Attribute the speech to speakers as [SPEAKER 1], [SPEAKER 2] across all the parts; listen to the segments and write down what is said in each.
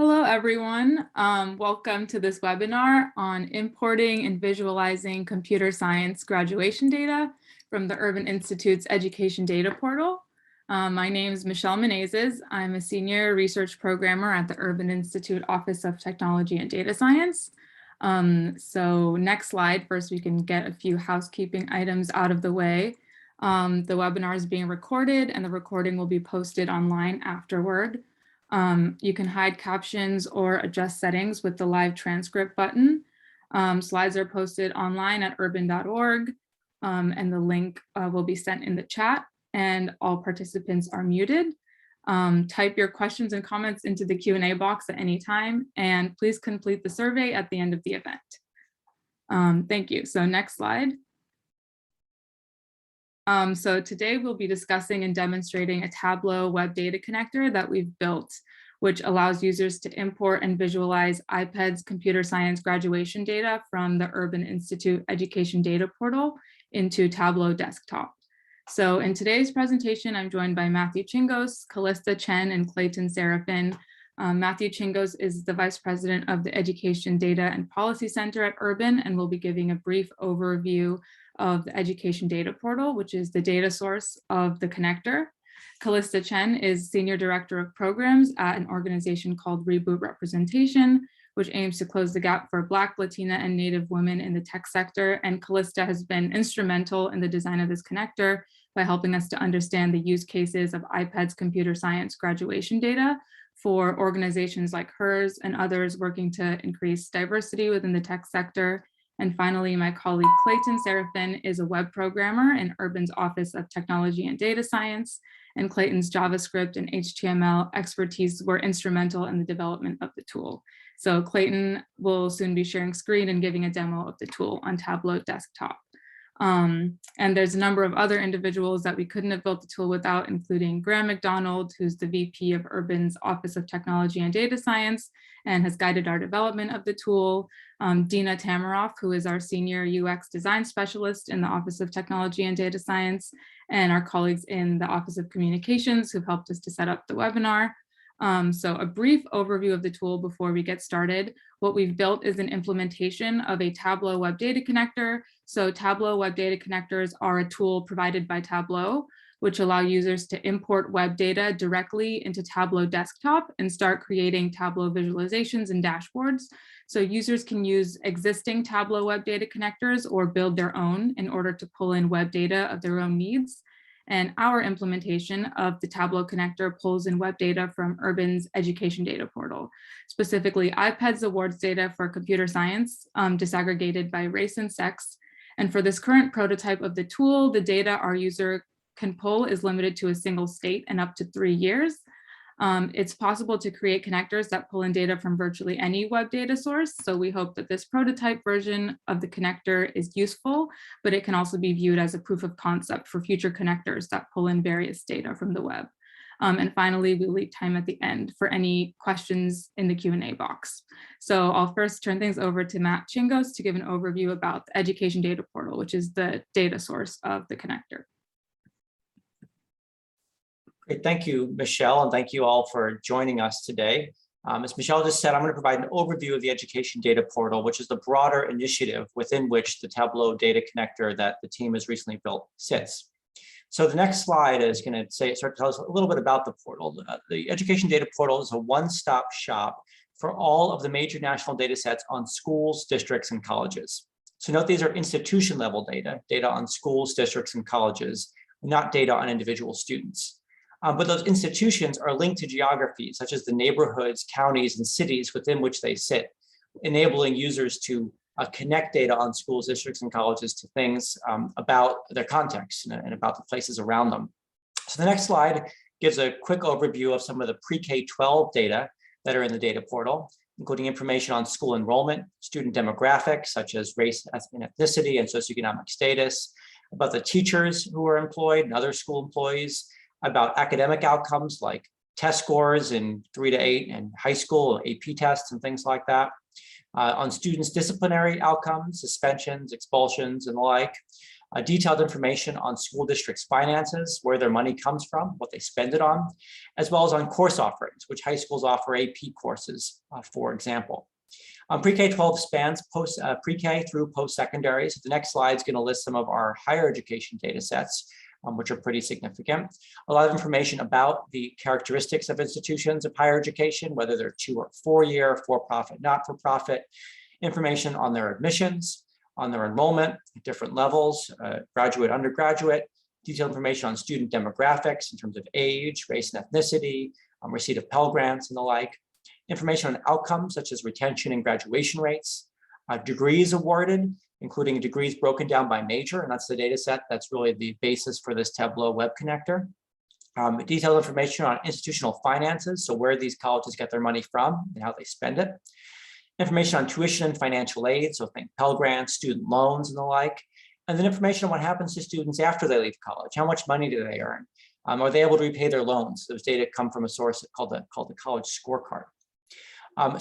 [SPEAKER 1] Hello, everyone. Welcome to this webinar on importing and visualizing computer science graduation data from the Urban Institute's Education Data Portal. My name is Michelle Menezes. I'm a senior research programmer at the Urban Institute Office of Technology and Data Science. So next slide, first we can get a few housekeeping items out of the way. The webinar is being recorded and the recording will be posted online afterward. You can hide captions or adjust settings with the live transcript button. Slides are posted online at urban.org, and the link will be sent in the chat, and all participants are muted. Type your questions and comments into the Q&A box at any time, and please complete the survey at the end of the event. Thank you. So next slide. So today we'll be discussing and demonstrating a Tableau web data connector that we've built, which allows users to import and visualize IPEDS computer science graduation data from the Urban Institute Education Data Portal into Tableau Desktop. So in today's presentation, I'm joined by Matthew Chingos, Callista Chen, and Clayton Seraphin. Matthew Chingos is the Vice President of the Education Data and Policy Center at Urban, and will be giving a brief overview of the Education Data Portal, which is the data source of the connector. Callista Chen is Senior Director of Programs at an organization called Reboot Representation, which aims to close the gap for Black, Latina, and Native women in the tech sector. And Callista has been instrumental in the design of this connector by helping us to understand the use cases of IPEDS computer science graduation data for organizations like hers and others working to increase diversity within the tech sector. And finally, my colleague Clayton Seraphin is a web programmer in Urban's Office of Technology and Data Science, and Clayton's JavaScript and HTML expertise were instrumental in the development of the tool. So Clayton will soon be sharing screen and giving a demo of the tool on Tableau Desktop. And there's a number of other individuals that we couldn't have built the tool without, including Graham McDonald, who's the VP of Urban's Office of Technology and Data Science and has guided our development of the tool. Dina Tamaroff, who is our Senior UX Design Specialist in the Office of Technology and Data Science, and our colleagues in the Office of Communications who've helped us to set up the webinar. So a brief overview of the tool before we get started. What we've built is an implementation of a Tableau web data connector. So Tableau web data connectors are a tool provided by Tableau, which allow users to import web data directly into Tableau Desktop and start creating Tableau visualizations and dashboards. So users can use existing Tableau web data connectors or build their own in order to pull in web data of their own needs. And our implementation of the Tableau connector pulls in web data from Urban's Education Data Portal, specifically IPEDS awards data for computer science, disaggregated by race and sex. And for this current prototype of the tool, the data our user can pull is limited to a single state and up to 3 years. It's possible to create connectors that pull in data from virtually any web data source. So we hope that this prototype version of the connector is useful, but it can also be viewed as a proof of concept for future connectors that pull in various data from the web. And finally, we'll leave time at the end for any questions in the Q&A box. So I'll first turn things over to Matt Chingos to give an overview about the Education Data Portal, which is the data source of the connector.
[SPEAKER 2] Great, thank you, Michelle, and thank you all for joining us today. As Michelle just said, I'm going to provide an overview of the Education Data Portal, which is the broader initiative within which the Tableau data connector that the team has recently built sits. So the next slide is going to start to tell us a little bit about the portal. The Education Data Portal is a one-stop shop for all of the major national data sets on schools, districts, and colleges. So note these are institution-level data, data on schools, districts, and colleges, not data on individual students. But those institutions are linked to geography, such as the neighborhoods, counties, and cities within which they sit, enabling users to connect data on schools, districts, and colleges to things about their context and about the places around them. So the next slide gives a quick overview of some of the pre-K-12 data that are in the data portal, including information on school enrollment, student demographics, such as race and ethnicity and socioeconomic status, about the teachers who are employed and other school employees, about academic outcomes like test scores in 3 to 8 and high school, AP tests and things like that, on students' disciplinary outcomes, suspensions, expulsions, and the like, detailed information on school districts' finances, where their money comes from, what they spend it on, as well as on course offerings, which high schools offer AP courses, for example. Pre-K-12 spans pre-K through post-secondary. So the next slide is going to list some of our higher education data sets, which are pretty significant. A lot of information about the characteristics of institutions of higher education, whether they're 2 or 4 year, for-profit, not-for-profit, information on their admissions, on their enrollment at different levels, graduate, undergraduate, detailed information on student demographics in terms of age, race and ethnicity, receipt of Pell Grants and the like, information on outcomes such as retention and graduation rates, degrees awarded, including degrees broken down by major, and that's the data set that's really the basis for this Tableau web connector. Detailed information on institutional finances, so where these colleges get their money from and how they spend it. Information on tuition and financial aid, so think Pell Grants, student loans, and the like. And then information on what happens to students after they leave college. How much money do they earn? Are they able to repay their loans? Those data come from a source called the college scorecard.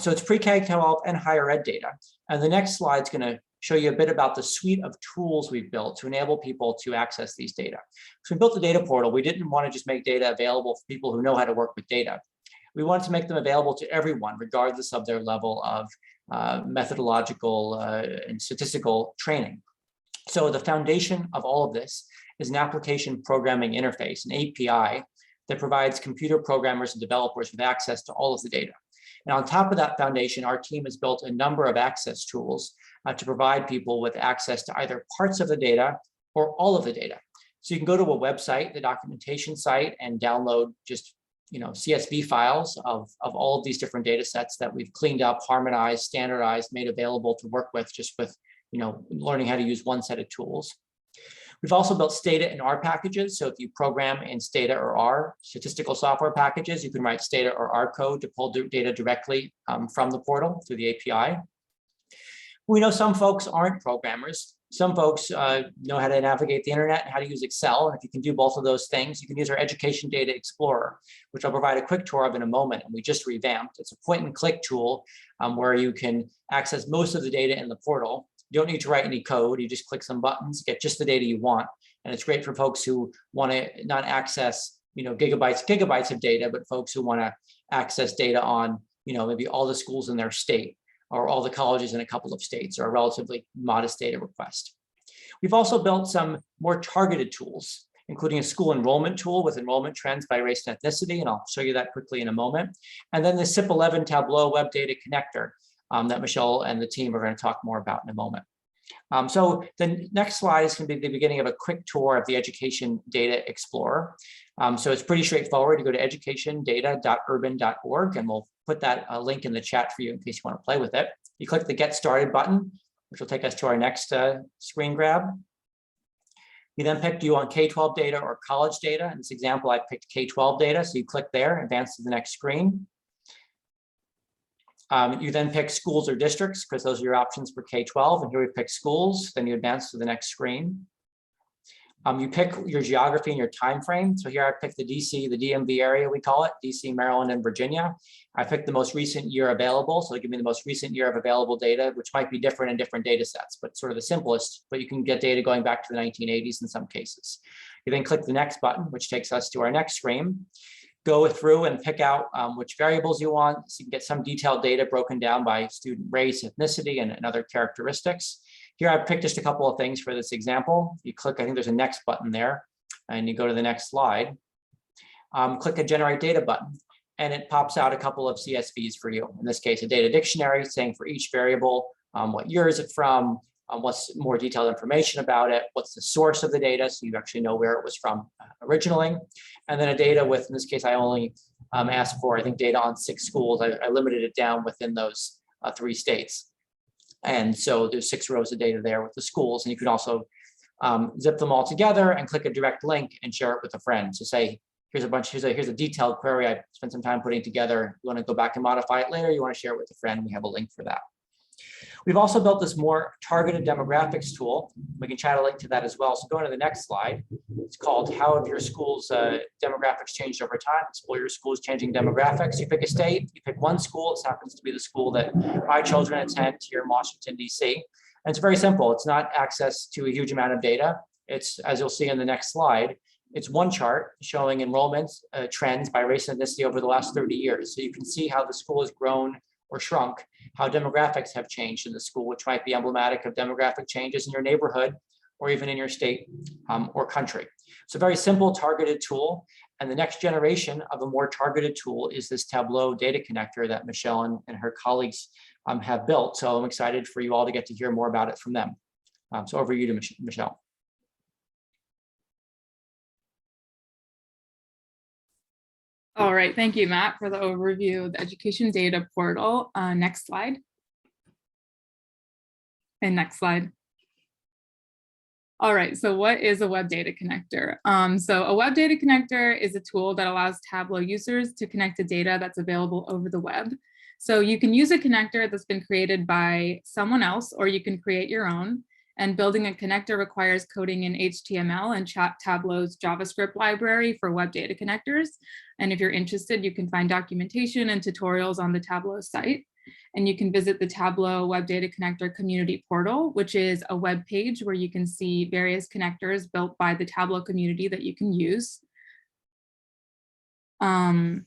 [SPEAKER 2] So it's pre-K-12 and higher ed data. And the next slide is going to show you a bit about the suite of tools we've built to enable people to access these data. So we built the data portal. We didn't want to just make data available for people who know how to work with data. We wanted to make them available to everyone, regardless of their level of methodological and statistical training. So the foundation of all of this is an application programming interface, an API, that provides computer programmers and developers with access to all of the data. And on top of that foundation, our team has built a number of access tools to provide people with access to either parts of the data or all of the data. So you can go to a website, the documentation site, and download just CSV files of all of these different data sets that we've cleaned up, harmonized, standardized, made available to work with just with learning how to use one set of tools. We've also built Stata and R packages. So if you program in Stata or R statistical software packages, you can write Stata or R code to pull data directly from the portal through the API. We know some folks aren't programmers. Some folks know how to navigate the internet and how to use Excel. And if you can do both of those things, you can use our Education Data Explorer, which I'll provide a quick tour of in a moment. And we just revamped. It's a point and click tool where you can access most of the data in the portal. You don't need to write any code. You just click some buttons, get just the data you want. And it's great for folks who want to not access, gigabytes of data, but folks who want to access data on, maybe all the schools in their state or all the colleges in a couple of states, or a relatively modest data request. We've also built some more targeted tools, including a school enrollment tool with enrollment trends by race and ethnicity, and I'll show you that quickly in a moment. And then the SIP11 Tableau web data connector that Michelle and the team are going to talk more about in a moment. So the next slide is going to be the beginning of a quick tour of the Education Data Explorer. So it's pretty straightforward. You go to educationdata.urban.org, and we'll put that link in the chat for you in case you want to play with it. You click the Get Started button, which will take us to our next screen grab. You then pick, do you want K-12 data or college data? In this example, I picked K-12 data, so you click there, advance to the next screen. You then pick schools or districts, because those are your options for K-12, and here we pick schools, then you advance to the next screen. You pick your geography and your time frame. So here I picked the DC, the DMV area, we call it, DC, Maryland, and Virginia. I picked the most recent year available, so they give me the most recent year of available data, which might be different in different data sets, but sort of the simplest, but you can get data going back to the 1980s in some cases. You then click the next button, which takes us to our next screen. Go through and pick out which variables you want, so you can get some detailed data broken down by student race, ethnicity, and other characteristics. Here I've picked just a couple of things for this example. You click, I think there's a next button there, and you go to the next slide. Click a generate data button, and it pops out a couple of CSVs for you. In this case, a data dictionary saying for each variable, what year is it from, what's more detailed information about it, what's the source of the data, so you actually know where it was from originally. And then a data with, in this case, I only asked for, I think, data on 6 schools. I limited it down within those 3 states. And so there's 6 rows of data there with the schools, and you can also zip them all together and click a direct link and share it with a friend. So say, here's a detailed query I spent some time putting together. You want to go back and modify it later, you want to share it with a friend, we have a link for that. We've also built this more targeted demographics tool. We can chat a link to that as well. So going to the next slide. It's called How Have Your School's Demographics Changed Over Time? Explore your school's changing demographics. You pick a state, you pick one school. This happens to be the school that my children attend here in Washington, DC. And it's very simple. It's not access to a huge amount of data. It's, as you'll see in the next slide, it's one chart showing enrollment trends by race and ethnicity over the last 30 years. So you can see how the school has grown or shrunk, how demographics have changed in the school, which might be emblematic of demographic changes in your neighborhood or even in your state or country. It's a very simple targeted tool. And the next generation of a more targeted tool is this Tableau data connector that Michelle and her colleagues have built. So I'm excited for you all to get to hear more about it from them. So over to you, Michelle.
[SPEAKER 1] All right, thank you, Matt, for the overview of the education data portal. Next slide. And next slide. All right, so what is a web data connector? So a web data connector is a tool that allows Tableau users to connect to data that's available over the web. So you can use a connector that's been created by someone else, or you can create your own. And building a connector requires coding in HTML and Tableau's JavaScript library for web data connectors. And if you're interested, you can find documentation and tutorials on the Tableau site. And you can visit the Tableau Web Data Connector community portal, which is a web page where you can see various connectors built by the Tableau community that you can use. You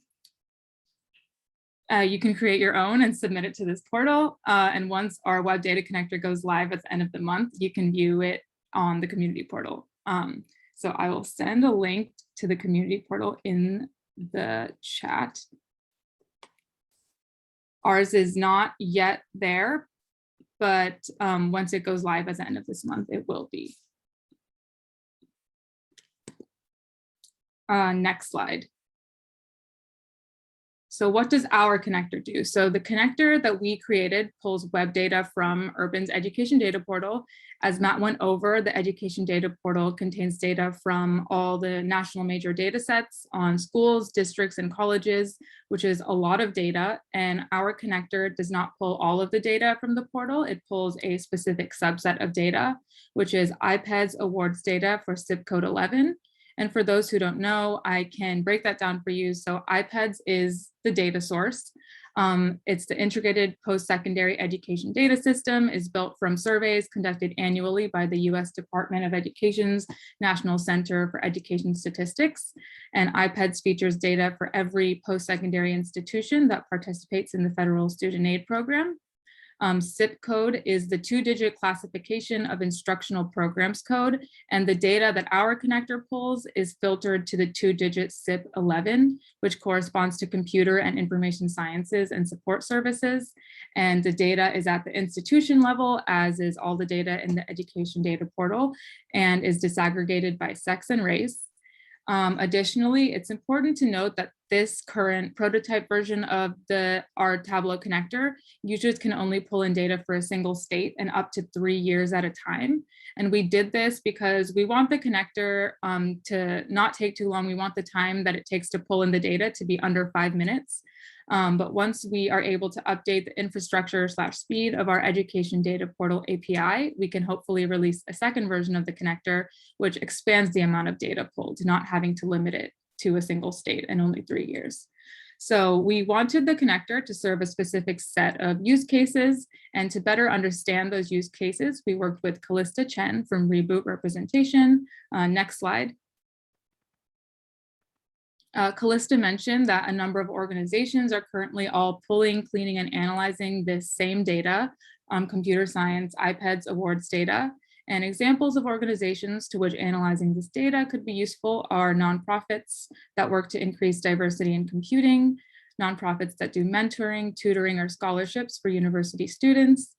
[SPEAKER 1] can create your own and submit it to this portal. And once our web data connector goes live at the end of the month, you can view it on the community portal. So I will send a link to the community portal in the chat. Ours is not yet there, but once it goes live at the end of this month, it will be. Next slide. So what does our connector do? So the connector that we created pulls web data from Urban's education data portal. As Matt went over, the education data portal contains data from all the national major data sets on schools, districts, and colleges, which is a lot of data. And our connector does not pull all of the data from the portal. It pulls a specific subset of data, which is IPEDS awards data for zip code 11. And for those who don't know, I can break that down for you. So IPEDS is the data source. It's the integrated post-secondary education data system, is built from surveys conducted annually by the US Department of Education's National Center for Education Statistics. And IPEDS features data for every post-secondary institution that participates in the federal student aid program. SIP code is the 2-digit classification of instructional programs code, and the data that our connector pulls is filtered to the 2-digit SIP 11, which corresponds to computer and information sciences and support services. And the data is at the institution level, as is all the data in the education data portal, and is disaggregated by sex and race. Additionally, it's important to note that this current prototype version of our Tableau connector, users can only pull in data for a single state and up to 3 years at a time. And we did this because we want the connector to not take too long. We want the time that it takes to pull in the data to be under 5 minutes. But once we are able to update the infrastructure/speed of our education data portal API, we can hopefully release a second version of the connector, which expands the amount of data pulled, not having to limit it to a single state and only 3 years. So we wanted the connector to serve a specific set of use cases, and to better understand those use cases, we worked with Callista Chen from Reboot Representation. Next slide. Callista mentioned that a number of organizations are currently all pulling, cleaning, and analyzing this same data, computer science, IPEDS awards data. And examples of organizations to which analyzing this data could be useful are nonprofits that work to increase diversity in computing, nonprofits that do mentoring, tutoring, or scholarships for university students,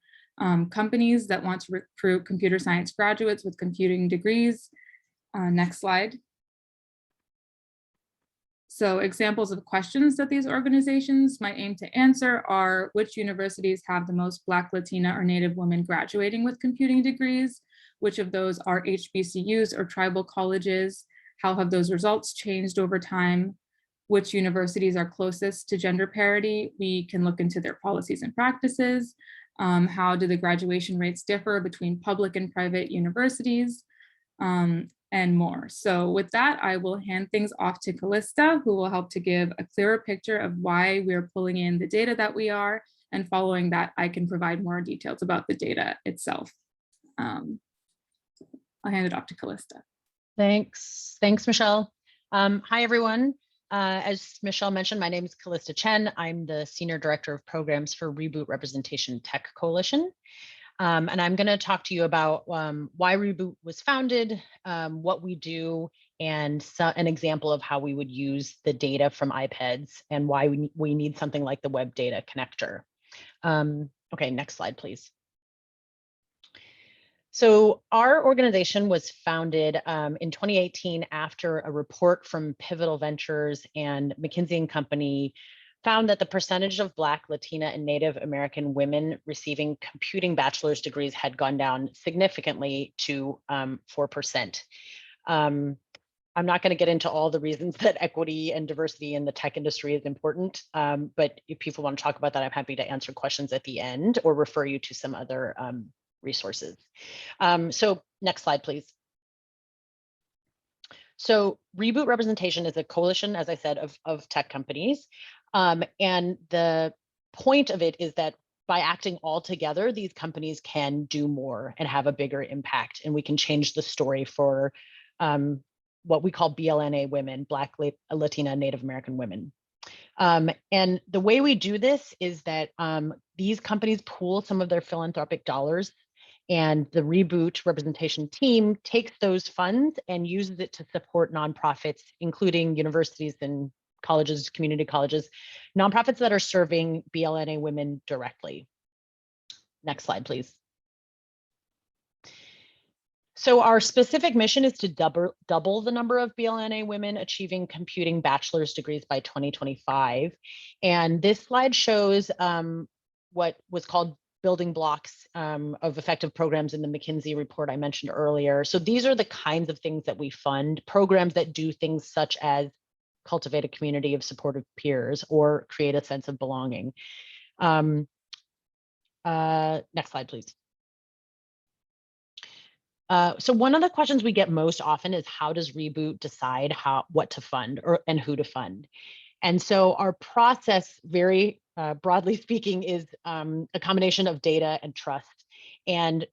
[SPEAKER 1] companies that want to recruit computer science graduates with computing degrees. Next slide. So examples of questions that these organizations might aim to answer are: which universities have the most Black, Latina, or Native women graduating with computing degrees? Which of those are HBCUs or tribal colleges? How have those results changed over time? Which universities are closest to gender parity? We can look into their policies and practices. How do the graduation rates differ between public and private universities? And more. So with that, I will hand things off to Callista, who will help to give a clearer picture of why we're pulling in the data that we are, and following that, I can provide more details about the data itself. I'll hand it off to Callista.
[SPEAKER 3] Thanks, Michelle. Hi, everyone. As Michelle mentioned, my name is Callista Chen. I'm the Senior Director of Programs for Reboot Representation Tech Coalition. And I'm going to talk to you about why Reboot was founded, what we do, and an example of how we would use the data from IPEDS and why we need something like the Web Data Connector. Okay, next slide, please. So our organization was founded in 2018 after a report from Pivotal Ventures and McKinsey & Company found that the percentage of Black, Latina, and Native American women receiving computing bachelor's degrees had gone down significantly to 4%. I'm not going to get into all the reasons that equity and diversity in the tech industry is important, but if people want to talk about that, I'm happy to answer questions at the end or refer you to some other resources. So next slide, please. So Reboot Representation is a coalition, as I said, of tech companies. And the point of it is that by acting all together, these companies can do more and have a bigger impact, and we can change the story for what we call BLNA women, Black, Latina, Native American women. And the way we do this is that these companies pool some of their philanthropic dollars, and the Reboot Representation team takes those funds and uses it to support nonprofits, including universities and colleges, community colleges, nonprofits that are serving BLNA women directly. Next slide, please. So our specific mission is to double the number of BLNA women achieving computing bachelor's degrees by 2025. And this slide shows what was called building blocks of effective programs in the McKinsey report I mentioned earlier. So these are the kinds of things that we fund, programs that do things such as cultivate a community of supportive peers or create a sense of belonging. Next slide, please. So one of the questions we get most often is, how does Reboot decide what to fund and who to fund? And so our process, very broadly speaking, is a combination of data and trust. And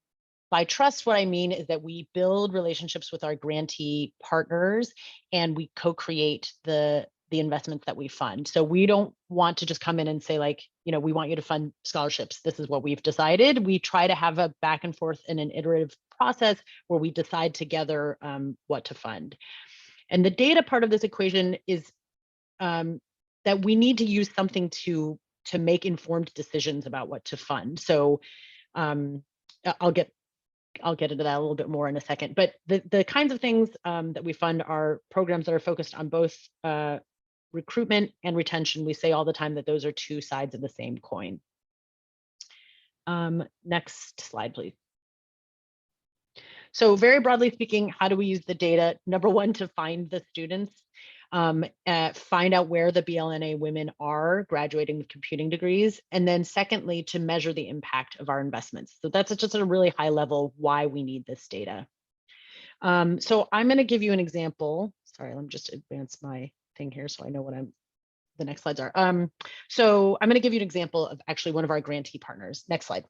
[SPEAKER 3] by trust, what I mean is that we build relationships with our grantee partners and we co-create the investments that we fund. So we don't want to just come in and say, like, you know, we want you to fund scholarships. This is what we've decided. We try to have a back and forth in an iterative process where we decide together what to fund. And the data part of this equation is that we need to use something to make informed decisions about what to fund. So I'll get into that a little bit more in a second. But the kinds of things that we fund are programs that are focused on both recruitment and retention. We say all the time that those are two sides of the same coin. Next slide, please. So very broadly speaking, how do we use the data? Number one, to find the students, find out where the BLNA women are graduating with computing degrees. And then secondly, to measure the impact of our investments. So that's just a really high level why we need this data. So I'm going to give you an example. Sorry, let me just advance my thing here so I know what the next slides are. So I'm going to give you an example of actually one of our grantee partners. Next slide.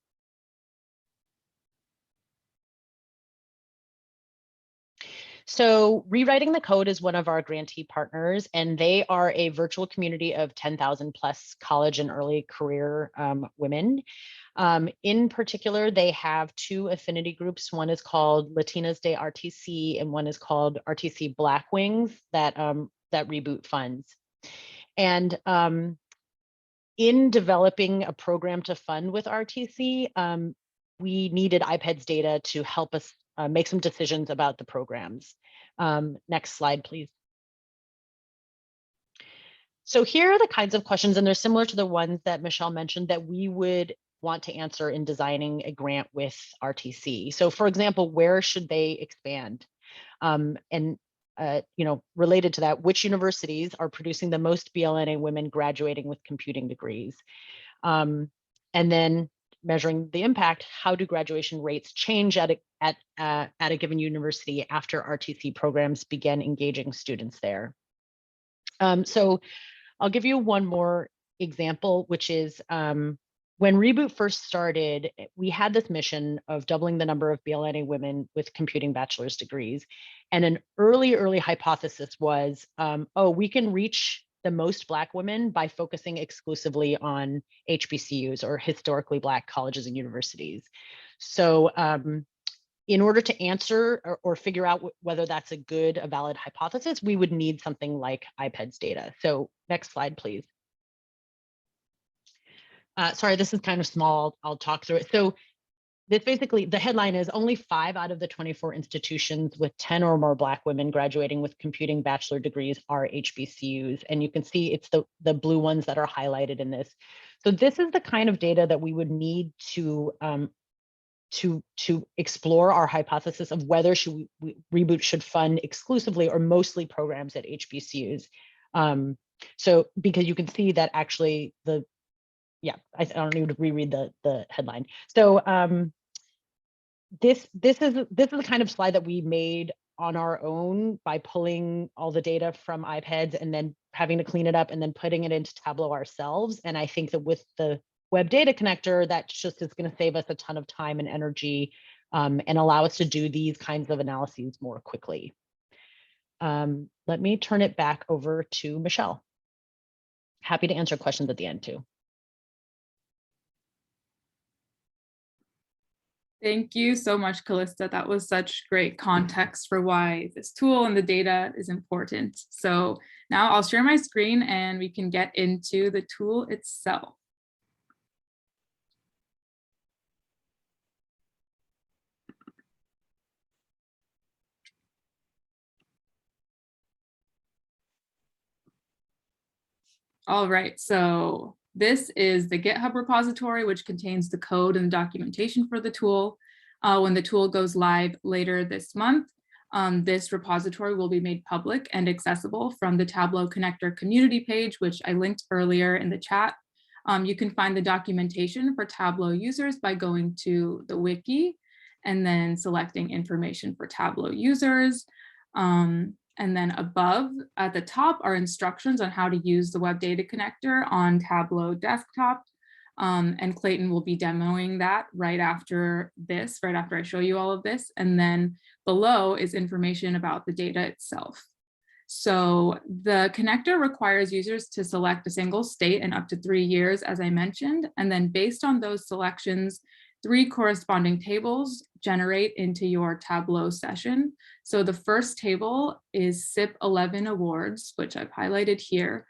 [SPEAKER 3] So Rewriting the Code is one of our grantee partners, and they are a virtual community of 10,000 plus college and early career women. In particular, they have two affinity groups. One is called Latinas Day RTC, and one is called RTC Black Wings that Reboot funds. And in developing a program to fund with RTC, we needed IPEDS data to help us make some decisions about the programs. Next slide, please. So here are the kinds of questions, and they're similar to the ones that Michelle mentioned, that we would want to answer in designing a grant with RTC. So for example, where should they expand? You know, related to that, which universities are producing the most BLNA women graduating with computing degrees? And then measuring the impact, how do graduation rates change at a given university after RTC programs begin engaging students there? So I'll give you one more example, which is when Reboot first started, we had this mission of doubling the number of BLNA women with computing bachelor's degrees. And an early hypothesis was, oh, we can reach the most Black women by focusing exclusively on HBCUs, or historically Black colleges and universities. So in order to answer or figure out whether that's a valid hypothesis, we would need something like IPEDS data. So next slide, please. Sorry, this is kind of small. I'll talk through it. So this basically, the headline is only 5 out of the 24 institutions with 10 or more Black women graduating with computing bachelor degrees are HBCUs. And you can see it's the blue ones that are highlighted in this. So this is the kind of data that we would need to explore our hypothesis of whether Reboot should fund exclusively or mostly programs at HBCUs. So because you can see that actually I don't need to reread the headline. So this is the kind of slide that we made on our own by pulling all the data from IPEDS and then having to clean it up and then putting it into Tableau ourselves. And I think that with the web data connector, that just is going to save us a ton of time and energy and allow us to do these kinds of analyses more quickly. Let me turn it back over to Michelle. Happy to answer questions at the end too.
[SPEAKER 1] Thank you so much, Callista. That was such great context for why this tool and the data is important. So now I'll share my screen and we can get into the tool itself. All right, so this is the GitHub repository, which contains the code and documentation for the tool. When the tool goes live later this month, this repository will be made public and accessible from the Tableau connector community page, which I linked earlier in the chat. You can find the documentation for Tableau users by going to the wiki and then selecting information for Tableau users. And then above at the top are instructions on how to use the web data connector on Tableau Desktop. And Clayton will be demoing that right after this, right after I show you all of this. And then below is information about the data itself. So the connector requires users to select a single state and up to 3 years, as I mentioned. And then based on those selections, 3 corresponding tables generate into your Tableau session. So the first table is SIP 11 awards, which I've highlighted here.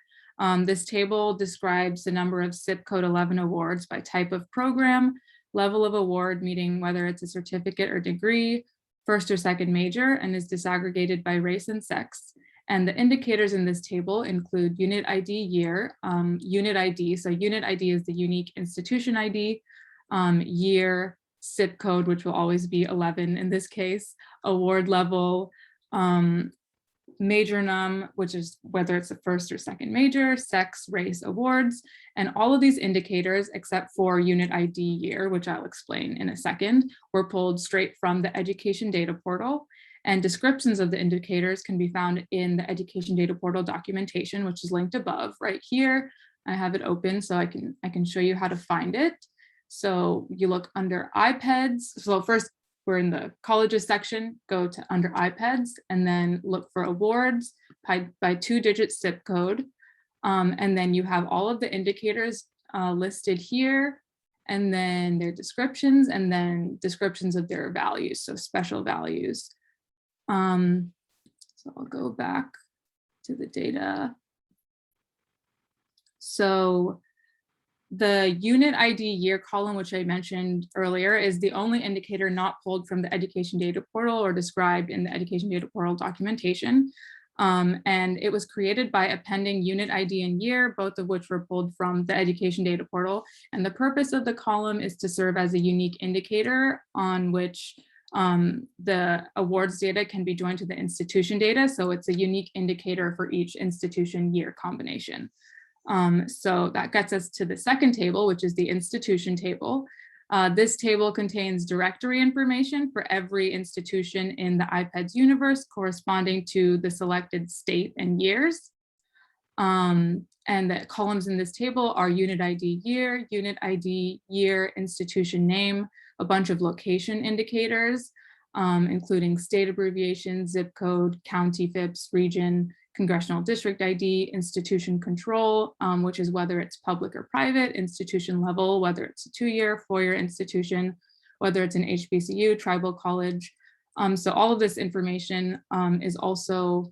[SPEAKER 1] This table describes the number of SIP code 11 awards by type of program, level of award, meaning whether it's a certificate or degree, first or second major, and is disaggregated by race and sex. And the indicators in this table include unit ID year, unit ID. So unit ID is the unique institution ID, year, SIP code, which will always be 11 in this case, award level, major num, which is whether it's a first or second major, sex, race, awards, and all of these indicators, except for unit ID year, which I'll explain in a second, were pulled straight from the education data portal. And descriptions of the indicators can be found in the education data portal documentation, which is linked above right here. I have it open so I can show you how to find it. So you look under IPEDS. So first we're in the colleges section, go to under IPEDS and then look for awards by 2-digit SIP code. And then you have all of the indicators listed here, and then their descriptions, and then descriptions of their values, so special values. So I'll go back to the data. So the unit ID year column, which I mentioned earlier, is the only indicator not pulled from the education data portal or described in the education data portal documentation. And it was created by appending unit ID and year, both of which were pulled from the education data portal. And the purpose of the column is to serve as a unique indicator on which the awards data can be joined to the institution data. So it's a unique indicator for each institution year combination. So that gets us to the second table, which is the institution table. This table contains directory information for every institution in the IPEDS universe corresponding to the selected state and years. And the columns in this table are unit ID year, institution name, a bunch of location indicators, including state abbreviation, zip code, county FIPS, region, congressional district ID, institution control, which is whether it's public or private, institution level, whether it's a 2-year, 4-year institution, whether it's an HBCU, tribal college. So all of this information is also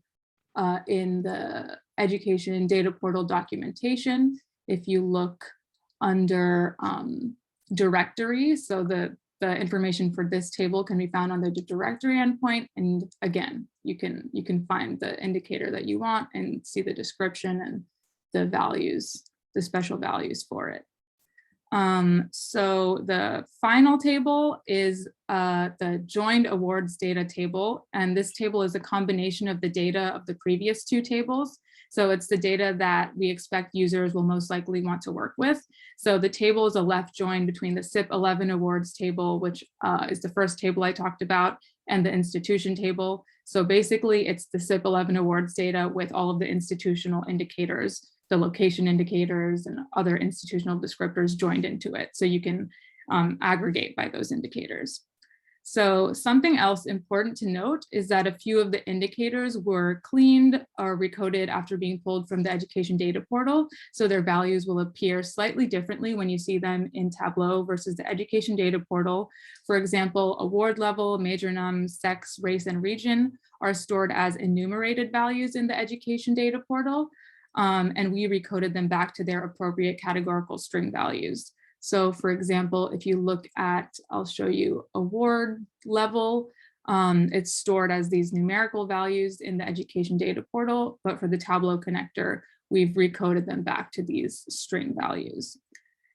[SPEAKER 1] in the education data portal documentation. If you look under directory, so the information for this table can be found under the directory endpoint. And again, you can find the indicator that you want and see the description and the values, the special values for it. So the final table is the joined awards data table. And this table is a combination of the data of the previous 2 tables. So it's the data that we expect users will most likely want to work with. So the table is a left join between the SIP 11 awards table, which is the first table I talked about, and the institution table. So basically it's the SIP 11 awards data with all of the institutional indicators, the location indicators and other institutional descriptors joined into it. So you can aggregate by those indicators. So something else important to note is that a few of the indicators were cleaned or recoded after being pulled from the education data portal. So their values will appear slightly differently when you see them in Tableau versus the education data portal. For example, award level, major num, sex, race, and region are stored as enumerated values in the education data portal. And we recoded them back to their appropriate categorical string values. So for example, if you look at, I'll show you award level, it's stored as these numerical values in the education data portal, but for the Tableau connector, we've recoded them back to these string values.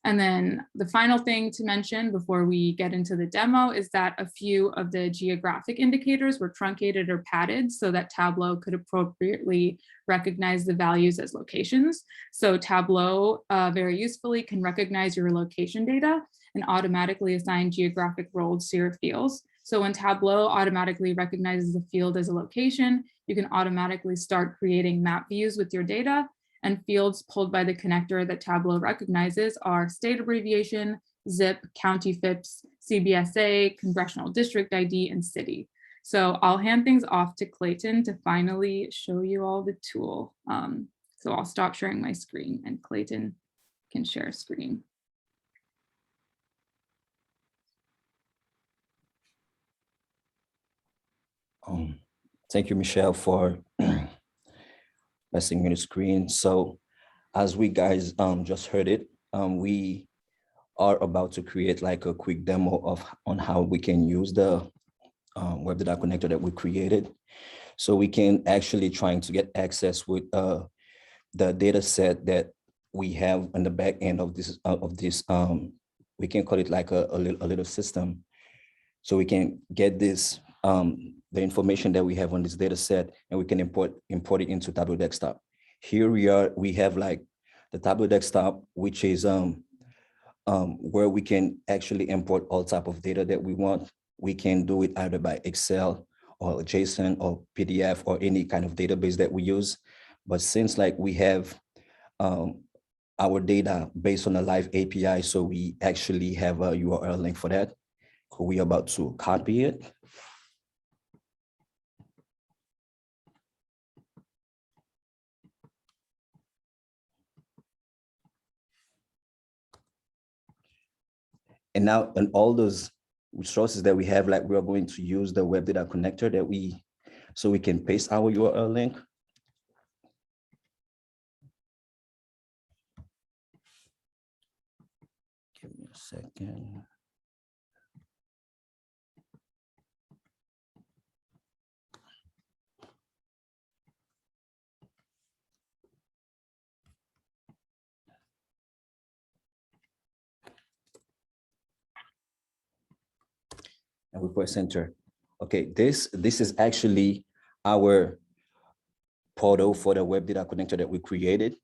[SPEAKER 1] And then the final thing to mention before we get into the demo is that a few of the geographic indicators were truncated or padded so that Tableau could appropriately recognize the values as locations. So Tableau very usefully can recognize your location data and automatically assign geographic roles to your fields. So when Tableau automatically recognizes a field as a location, you can automatically start creating map views with your data. And fields pulled by the connector that Tableau recognizes are state abbreviation, zip, county FIPS, CBSA, congressional district ID, and city. So I'll hand things off to Clayton to finally show you all the tool. So I'll stop sharing my screen and Clayton can share a screen.
[SPEAKER 4] Thank you, Michelle, for passing me the screen. So as we guys just heard it, we are about to create like a quick demo on how we can use the web data connector that we created. So we can actually trying to get access with the data set that we have on the back end of this we can call it like a little system. So we can get this the information that we have on this data set, and we can import it into Tableau Desktop. Here we have like the Tableau Desktop, which is where we can actually import all type of data that we want. We can do it either by Excel or JSON or PDF or any kind of database that we use. But since like we have our data based on a live API, so we actually have a URL link for that. We're about to copy it. And now, and all those resources that we have, like we are going to use the web data connector that so we can paste our URL link. Give me a second. And we press enter. Okay, this is actually our portal for the web data connector that we created.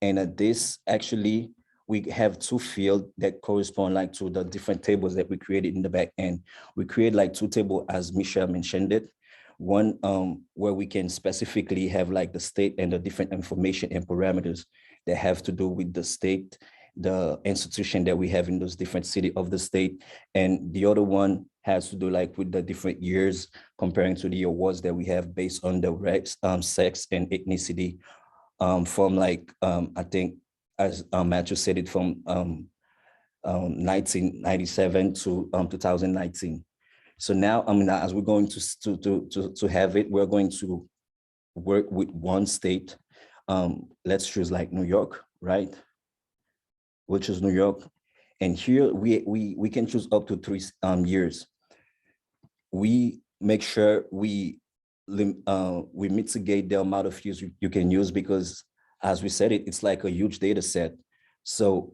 [SPEAKER 4] And this actually, we have 2 fields that correspond like to the different tables that we created in the back end. We create like 2 tables as Michelle mentioned it. One where we can specifically have like the state and the different information and parameters that have to do with the state, the institution that we have in those different cities of the state. And the other one has to do like with the different years comparing to the awards that we have based on the race, sex and ethnicity from like, I think as Matthew said it from 1997 to 2019. So now, I mean, as we're going to have it, we're going to work with one state. Let's choose like New York, right? We'll choose New York. And here we can choose up to 3 years. We make sure we mitigate the amount of use you can use because as we said, it's like a huge data set. So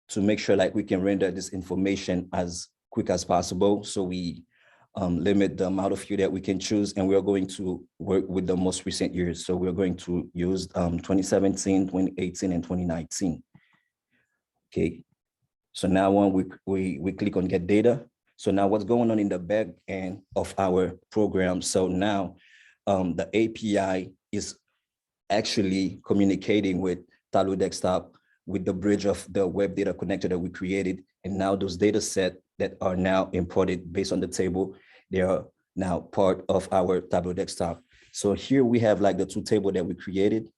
[SPEAKER 4] to make sure like we can render this information as quick as possible. So we limit the amount of view that we can choose, and we are going to work with the most recent years. So we're going to use 2017, 2018, and 2019. Okay, so now when we click on get data. So now what's going on in the back end of our program? So now the API is actually communicating with Tableau Desktop with the bridge of the web data connector that we created. And now those data sets that are now imported based on the table, they are now part of our Tableau Desktop. So here we have like the 2 tables that we created,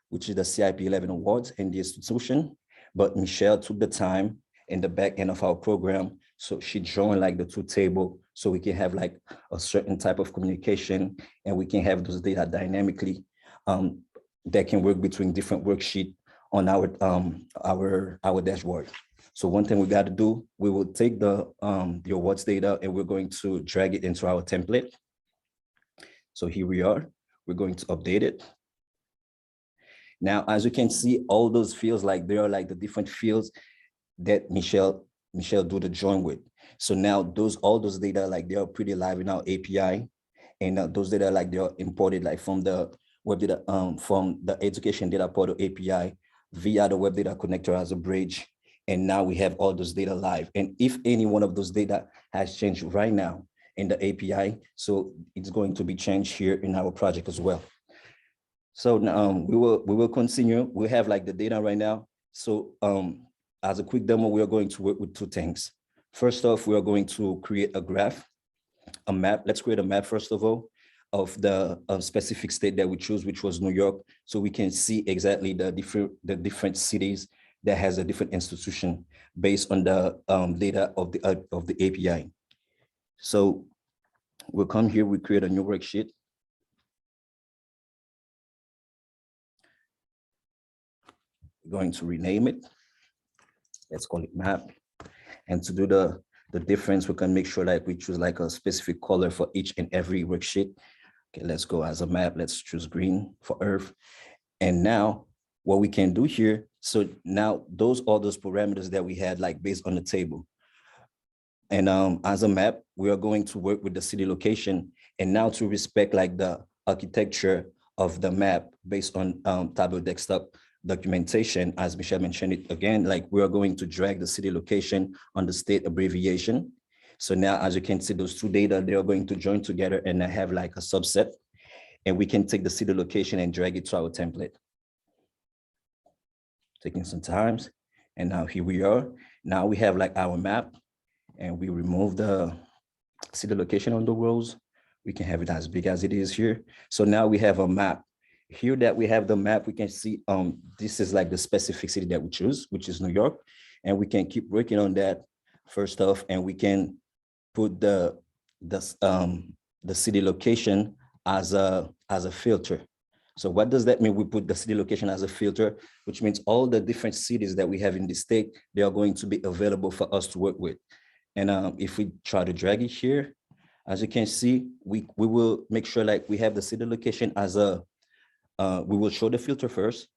[SPEAKER 4] which is the CIP 11 awards and the institution. But Michelle took the time in the back end of our program. So she joined like the 2 tables so we can have like a certain type of communication and we can have those data dynamically that can work between different worksheets on our dashboard. So one thing we got to do, we will take the awards data and we're going to drag it into our template. So here we are, we're going to update it. Now, as you can see, all those fields, like they are like the different fields that Michelle do the join with. So now all those data, like they are pretty live in our API, and those data like they are imported like from the web data, from the education data portal API via the web data connector as a bridge. And now we have all those data live. And if any one of those data has changed right now in the API, so it's going to be changed here in our project as well. So now we will continue. We have like the data right now. So as a quick demo, we are going to work with 2 things. First off, we are going to create a graph, a map. Let's create a map first of all of the specific state that we choose, which was New York, so we can see exactly the different cities that has a different institution based on the data of the API. So we'll come here, we create a new worksheet. We're going to rename it. Let's call it map. And to do the difference, we can make sure like we choose like a specific color for each and every worksheet. Okay, let's go as a map. Let's choose green for Earth. And now what we can do here, so now all those parameters that we had like based on the table. And as a map, we are going to work with the city location. And now to respect like the architecture of the map based on Tableau Desktop documentation, as Michelle mentioned it again, like we are going to drag the city location on the state abbreviation. So now, as you can see, those 2 data, they are going to join together and have like a subset. And we can take the city location and drag it to our template. Taking some time. And now here we are. Now we have like our map and we remove the city location on the rows. We can have it as big as it is here. So now we have a map. Here that we have the map, we can see this is like the specific city that we choose, which is New York. And we can keep working on that first off, and we can put the city location as a filter. So what does that mean? We put the city location as a filter, which means all the different cities that we have in the state, they are going to be available for us to work with. And if we try to drag it here, as you can see, we will make sure like we have the city location as a, we will show the filter first.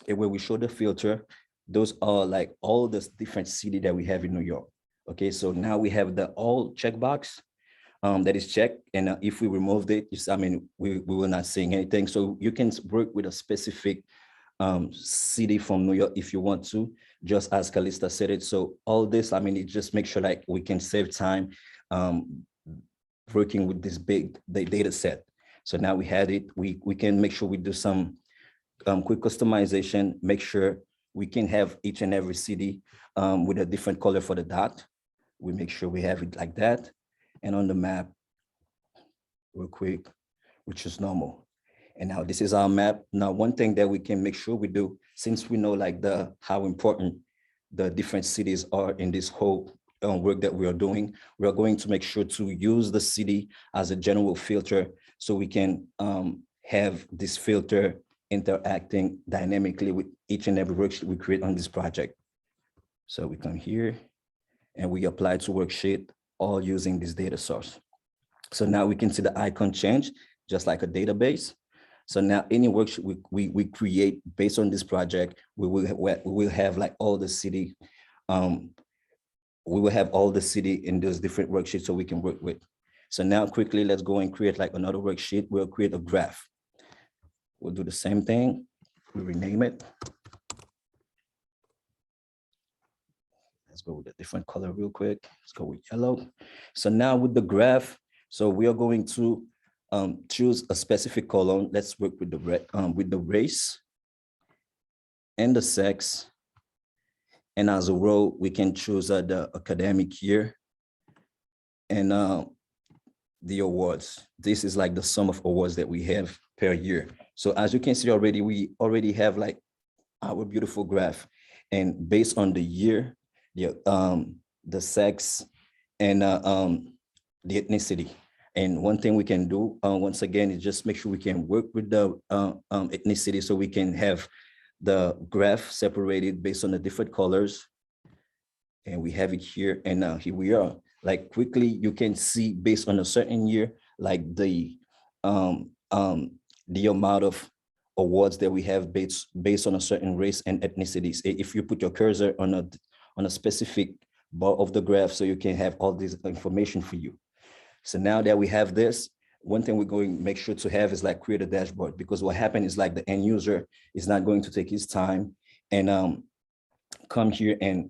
[SPEAKER 4] And when we show the filter, those are like all the different cities that we have in New York. Okay, so now we have the all checkbox that is checked. And if we removed it, I mean, we will not seeing anything. So you can work with a specific city from New York if you want to, just as Calista said it. So all this, I mean, it just makes sure like we can save time working with this big data set. So now we had it, we can make sure we do some quick customization, make sure we can have each and every city with a different color for the dot. We make sure we have it like that. And on the map, real quick, which is normal. And now this is our map. Now, one thing that we can make sure we do, since we know like how important the different cities are in this whole work that we are doing, we are going to make sure to use the city as a general filter so we can have this filter interacting dynamically with each and every worksheet we create on this project. So we come here and we apply to worksheet all using this data source. So now we can see the icon change just like a database. So now any worksheet we create based on this project, we will have like all the city, we will have all the city in those different worksheets so we can work with. So now quickly, let's go and create like another worksheet. We'll create a graph. We'll do the same thing. We rename it. Let's go with a different color real quick. Let's go with yellow. So now with the graph, so we are going to choose a specific column. Let's work with the race and the sex. And as a row, we can choose the academic year and the awards. This is like the sum of awards that we have per year. So as you can see already, we already have like our beautiful graph. And based on the year, the sex, and the ethnicity. And one thing we can do, once again, is just make sure we can work with the ethnicity so we can have the graph separated based on the different colors. And we have it here, and here we are. Like quickly, you can see based on a certain year, like the amount of awards that we have based on a certain race and ethnicities. If you put your cursor on a specific bar of the graph, so you can have all this information for you. So now that we have this, one thing we're going to make sure to have is like create a dashboard, because what happened is like the end user is not going to take his time and come here and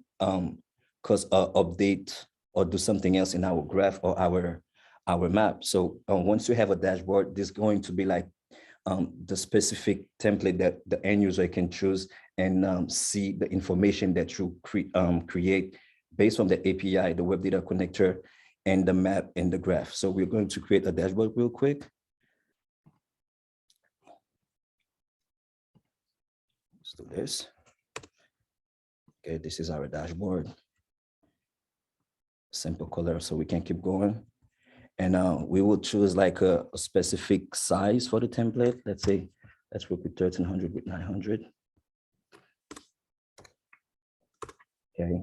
[SPEAKER 4] update or do something else in our graph or our map. So once you have a dashboard, there's going to be like the specific template that the end user can choose and see the information that you create based on the API, the web data connector, and the map and the graph. So we're going to create a dashboard real quick. Let's do this. Okay, this is our dashboard. Simple color, so we can keep going. And we will choose like a specific size for the template. Let's say, let's work with 1300 with 900. Okay.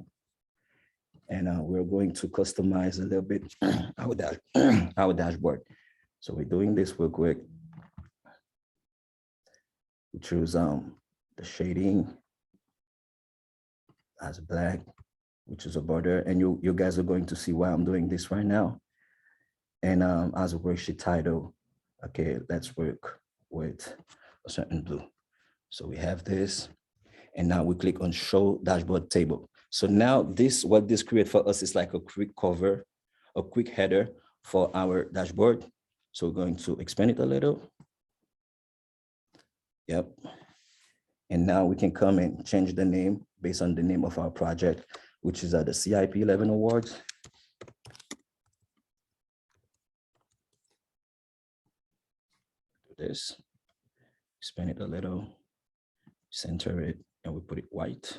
[SPEAKER 4] And we're going to customize a little bit our dashboard. So we're doing this real quick. We choose the shading as black, which is a border. And you guys are going to see why I'm doing this right now. And as a worksheet title, okay, let's work with a certain blue. So we have this, and now we click on show dashboard table. So now what this creates for us is like a quick cover, a quick header for our dashboard. So we're going to expand it a little. Yep. And now we can come and change the name based on the name of our project, which is the CIP 11 Awards. Do this, expand it a little, center it, and we put it white.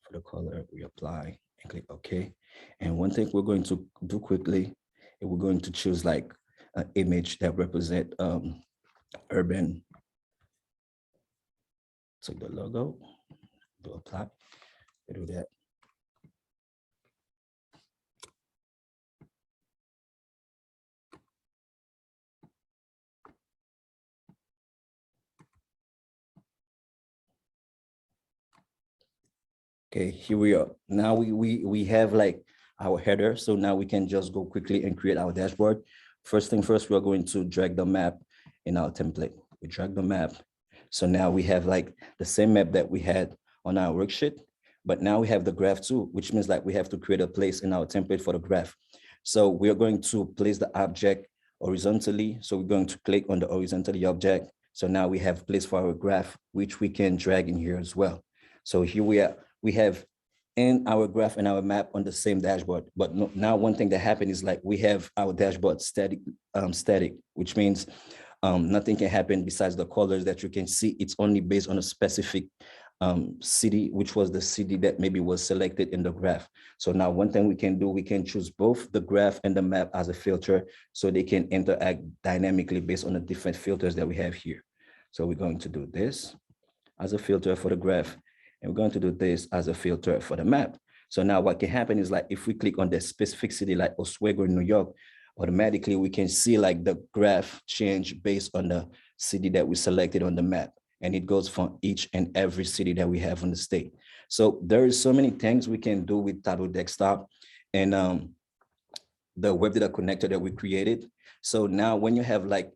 [SPEAKER 4] For the color, we apply and click OK. And one thing we're going to do quickly, is we're going to choose like an image that represent urban. So the logo, do apply, we do that. Okay, here we are. Now we have like our header. So now we can just go quickly and create our dashboard. First thing first, we're going to drag the map in our template. We drag the map. So now we have like the same map that we had on our worksheet, but now we have the graph too, which means like we have to create a place in our template for the graph. So we are going to place the object horizontally. So we're going to click on the horizontally object. So now we have place for our graph, which we can drag in here as well. So here we have in our graph and our map on the same dashboard. But no, now one thing that happened is like we have our dashboard static, which means nothing can happen besides the colors that you can see. It's only based on a specific city, which was the city that maybe was selected in the graph. So now one thing we can do, we can choose both the graph and the map as a filter so they can interact dynamically based on the different filters that we have here. So we're going to do this as a filter for the graph, and we're going to do this as a filter for the map. So now what can happen is like if we click on the specific city like Oswego in New York, automatically we can see like the graph change based on the city that we selected on the map. And it goes for each and every city that we have in the state. So there is so many things we can do with Tableau Desktop and the web data connector that we created. So now when you have like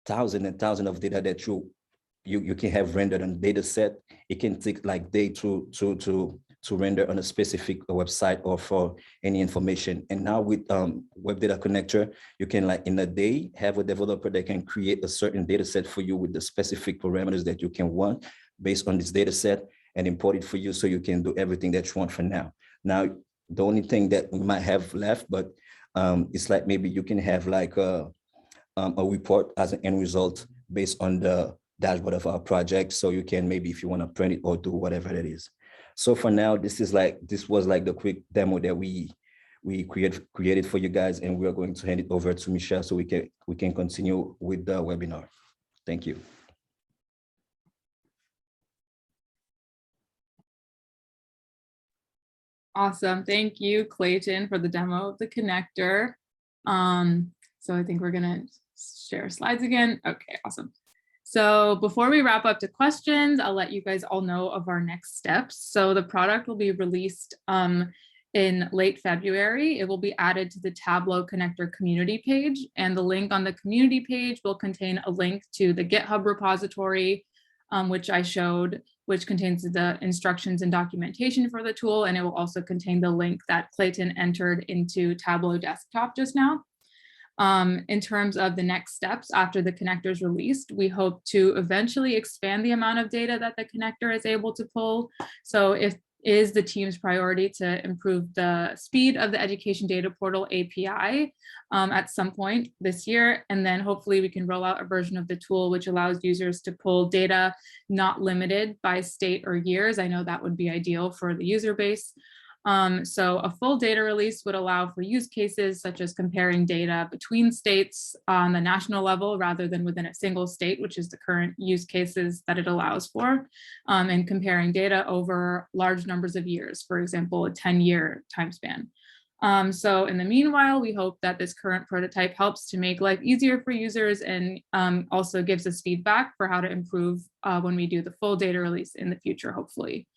[SPEAKER 4] thousands and thousands of data that you can have rendered on data set, it can take like day to render on a specific website or for any information. And now with web data connector, you can like in a day have a developer that can create a certain data set for you with the specific parameters that you can want based on this data set and import it for you so you can do everything that you want for now. Now, the only thing that we might have left, but it's like maybe you can have like a report as an end result based on the dashboard of our project. So you can maybe, if you want to print it or do whatever it is. So for now, this was like the quick demo that we created for you guys, and we are going to hand it over to Michelle so we can continue with the webinar. Thank you.
[SPEAKER 1] Awesome. Thank you, Clayton, for the demo of the connector. So I think we're going to share slides again. Okay, awesome. So before we wrap up to questions, I'll let you guys all know of our next steps. So the product will be released in late February. It will be added to the Tableau connector community page, and the link on the community page will contain a link to the GitHub repository, which I showed, which contains the instructions and documentation for the tool, and it will also contain the link that Clayton entered into Tableau Desktop just now. In terms of the next steps after the connector is released, we hope to eventually expand the amount of data that the connector is able to pull. So if is the team's priority to improve the speed of the education data portal API at some point this year. And then hopefully we can roll out a version of the tool which allows users to pull data not limited by state or years. I know that would be ideal for the user base. So a full data release would allow for use cases such as comparing data between states on the national level rather than within a single state, which is the current use cases that it allows for, and comparing data over large numbers of years, for example, a 10-year time span. So in the meanwhile, we hope that this current prototype helps to make life easier for users and also gives us feedback for how to improve when we do the full data release in the future, hopefully.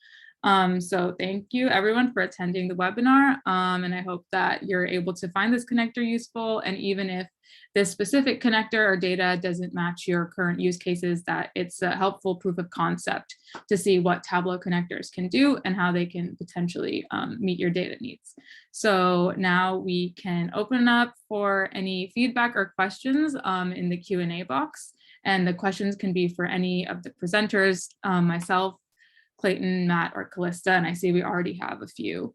[SPEAKER 1] So thank you everyone for attending the webinar, and I hope that you're able to find this connector useful, and even if this specific connector or data doesn't match your current use cases, that it's a helpful proof of concept to see what Tableau connectors can do and how they can potentially meet your data needs. So now we can open up for any feedback or questions in the Q&A box, and the questions can be for any of the presenters, myself, Clayton, Matt, or Callista, and I see we already have a few.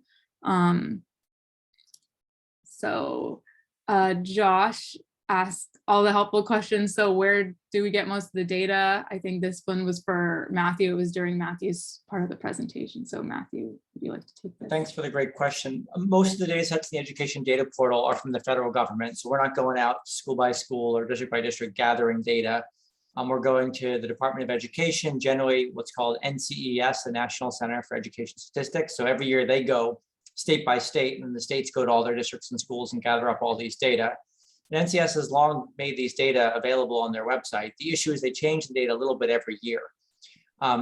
[SPEAKER 1] Josh asked all the helpful questions. So where do we get most of the data? I think this one was for Matthew. It was during Matthew's part of the presentation. So Matthew, would you like to take this?
[SPEAKER 2] Thanks for the great question. Most of the data sets in the education data portal are from the federal government. So we're not going out school by school or district by district gathering data. We're going to the Department of Education, generally what's called NCES, the National Center for Education Statistics. So every year they go state by state, and the states go to all their districts and schools and gather up all these data. And NCES has long made these data available on their website. The issue is they change the data a little bit every year.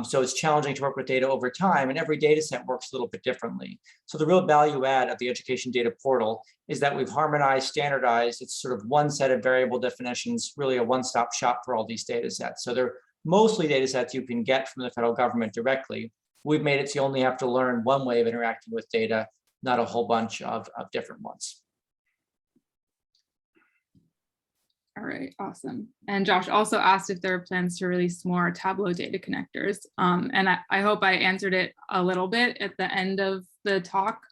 [SPEAKER 2] So it's challenging to work with data over time, and every data set works a little bit differently. So the real value add of the education data portal is that we've harmonized, standardized. It's sort of one set of variable definitions, really a one-stop shop for all these data sets. So they're mostly data sets you can get from the federal government directly. We've made it so you only have to learn one way of interacting with data, not a whole bunch of different ones.
[SPEAKER 1] All right, awesome. And Josh also asked if there are plans to release more Tableau data connectors. And I hope I answered it a little bit at the end of the talk.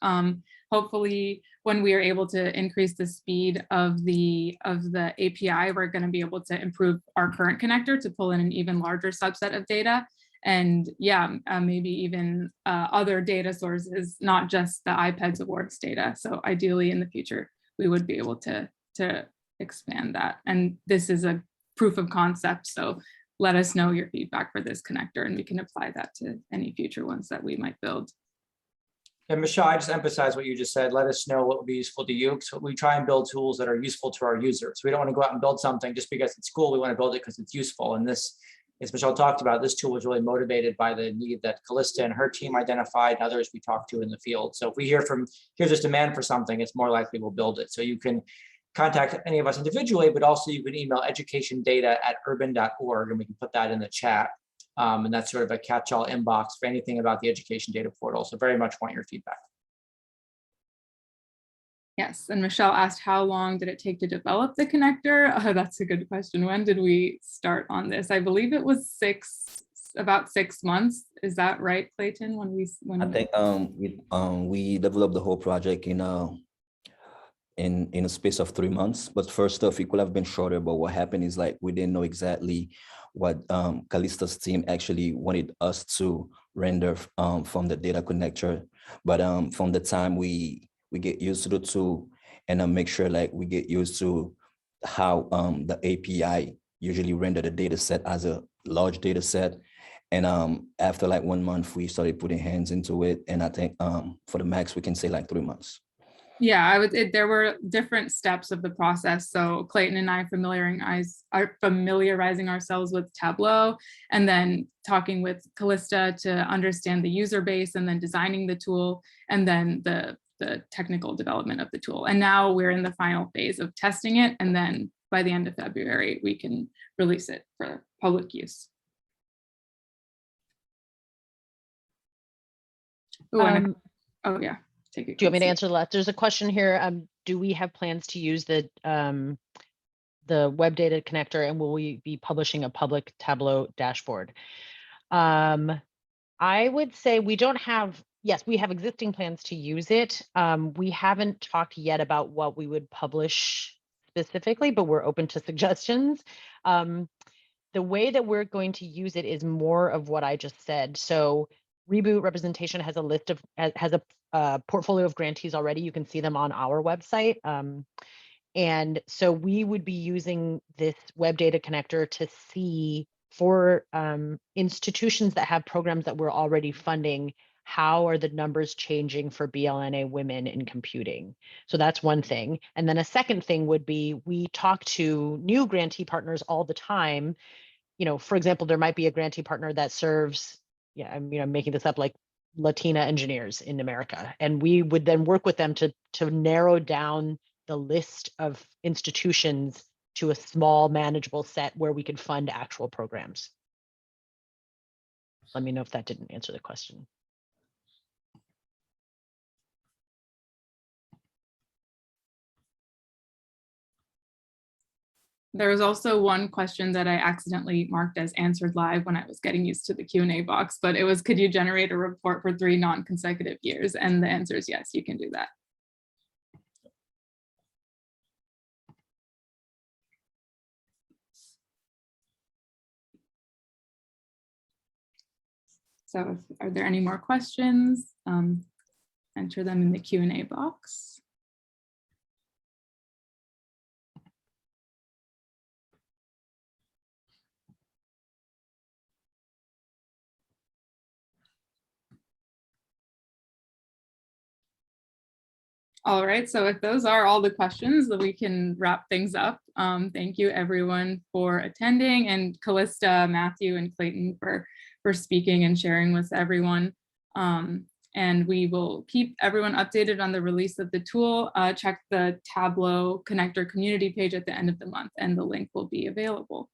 [SPEAKER 1] Hopefully, when we are able to increase the speed of the API, we're going to be able to improve our current connector to pull in an even larger subset of data. And yeah, maybe even other data sources, not just the IPEDS awards data. So ideally in the future, we would be able to expand that. And this is a proof of concept. So let us know your feedback for this connector and we can apply that to any future ones that we might build.
[SPEAKER 2] And Michelle, I just emphasize what you just said. Let us know what would be useful to you. So we try and build tools that are useful to our users. We don't want to go out and build something just because it's cool. We want to build it because it's useful. And this, as Michelle talked about, this tool was really motivated by the need that Callista and her team identified and others we talked to in the field. So if we hear this demand for something, it's more likely we'll build it. So you can contact any of us individually, but also you can email educationdata@urban.org and we can put that in the chat. And that's sort of a catch-all inbox for anything about the education data portal. So very much want your feedback.
[SPEAKER 1] Yes, and Michelle asked how long did it take to develop the connector? That's a good question. When did we start on this? I believe it was about 6 months. Is that right, Clayton?
[SPEAKER 4] I think we developed the whole project in a space of 3 months, but first stuff, it could have been shorter, but what happened is like we didn't know exactly what Callista's team actually wanted us to render from the data connector. But from the time we get used to the tool and make sure like we get used to how the API usually render the data set as a large data set. And after like 1 month, we started putting hands into it. And I think for the max, we can say like 3 months.
[SPEAKER 1] Yeah, there were different steps of the process. So Clayton and I are familiarizing ourselves with Tableau and then talking with Callista to understand the user base and then designing the tool and then the technical development of the tool. And now we're in the final phase of testing it. And then by the end of February, we can release it for public use. Ooh, oh yeah.
[SPEAKER 3] Do you want me to answer that? There's a question here. Do we have plans to use the web data connector and will we be publishing a public Tableau dashboard? I would say we don't have, yes, we have existing plans to use it. We haven't talked yet about what we would publish specifically, but we're open to suggestions. The way that we're going to use it is more of what I just said. So Reboot Representation has a list of, has a portfolio of grantees already. You can see them on our website. And so we would be using this web data connector to see for institutions that have programs that we're already funding, how are the numbers changing for BLNA women in computing? So that's one thing. And then a second thing would be, we talk to new grantee partners all the time. You know, for example, there might be a grantee partner that serves, yeah, I'm making this up, like Latina engineers in America. And we would then work with them to narrow down the list of institutions to a small manageable set where we could fund actual programs. Let me know if that didn't answer the question.
[SPEAKER 1] There was also one question that I accidentally marked as answered live when I was getting used to the Q&A box, but it was, could you generate a report for 3 non-consecutive years? And the answer is yes, you can do that. So are there any more questions? Enter them in the Q&A box. All right, so if those are all the questions, then we can wrap things up. Thank you everyone for attending, and Callista, Matthew, and Clayton for speaking and sharing with everyone. And we will keep everyone updated on the release of the tool. Check the Tableau connector community page at the end of the month and the link will be available.